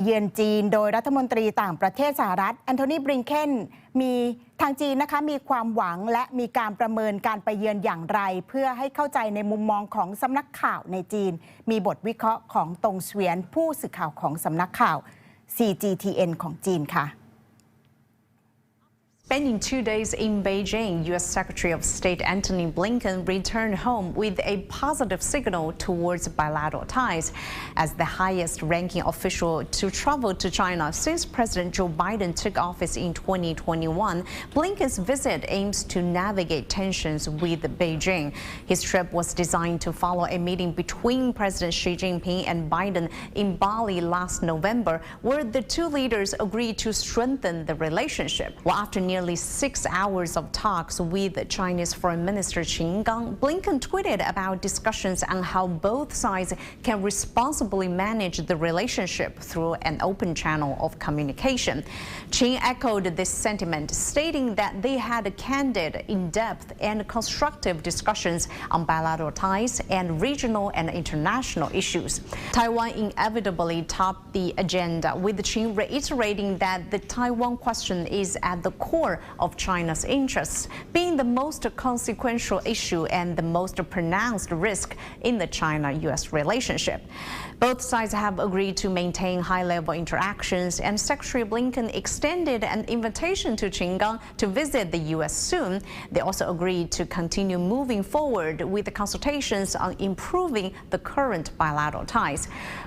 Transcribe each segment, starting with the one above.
เยือนจีนโดยรัฐมนตรีต่างประเทศสหรัฐแอนโทนี บลิงเคนมีทางจีนนะคะมีความหวังและมีการประเมินการไปเยือนอย่างไรเพื่อให้เข้าใจในมุมมองของสำนักข่าวในจีนมีบทวิเคราะห์ของตงเสวียนผู้สื่อข่าวของสำนักข่าว CGTN ของจีนค่ะSpending 2 days in Beijing, U.S. Secretary of State Antony Blinken returned home with a positive signal towards bilateral ties. As the highest-ranking official to travel to China since President Joe Biden took office in 2021, Blinken's visit aims to navigate tensions with Beijing. His trip was designed to follow a meeting between President Xi Jinping and Biden in Bali last November, where the two leaders agreed to strengthen the relationship. Well, after nearly 6 hours of talks with Chinese Foreign Minister Qin Gang, Blinken tweeted about discussions on how both sides can responsibly manage the relationship through an open channel of communication. Qin echoed this sentiment, stating that they had candid, in-depth, and constructive discussions on bilateral ties and regional and international issues. Taiwan inevitably topped the agenda, with Qin reiterating that the Taiwan question is at the core of China's interests, being the most consequential issue and the most pronounced risk in the China-U.S. relationship. Both sides have agreed to maintain high-level interactions, and Secretary Blinken extended an invitation to Qin Gang to visit the U.S. soon. They also agreed to continue moving forward with the consultations on improving the current bilateral ties.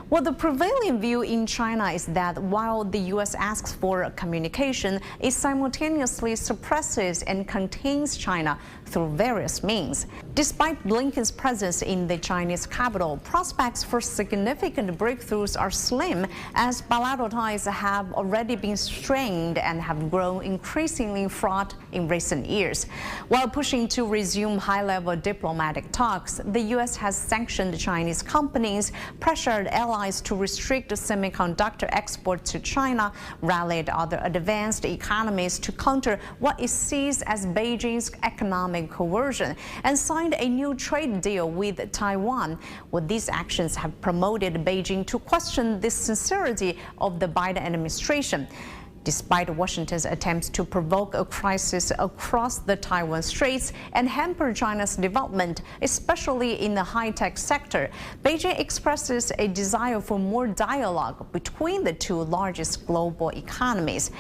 Well, the prevailing view in China is that while the U.S. asks for communication, it simultaneously suppresses and contains China through various means. Despite Blinken's presence in the Chinese capital, prospects for significant breakthroughs are slim, as bilateral ties have already been strained and have grown increasingly fraught in recent years. While pushing to resume high-level diplomatic talks, the U.S. has sanctioned Chinese companies, pressured allies to restrict semiconductor exports to China, rallied other advanced economies to counter what it sees as Beijing's economic coercion, and signed a new trade deal with Taiwan. Well, these actions have promoted Beijing to question the sincerity of the Biden administration. Despite Washington's attempts to provoke a crisis across the Taiwan Straits and hamper China's development, especially in the high-tech sector, Beijing expresses a desire for more dialogue between the two largest global economies.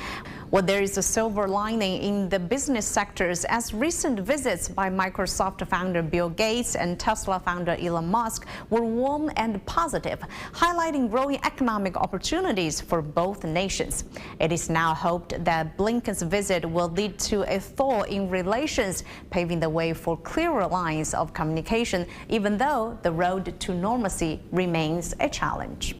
Well, there is a silver lining in the business sectors, as recent visits by Microsoft founder Bill Gates and Tesla founder Elon Musk were warm and positive, highlighting growing economic opportunities for both nations. It is now hoped that Blinken's visit will lead to a thaw in relations, paving the way for clearer lines of communication, even though the road to normalcy remains a challenge.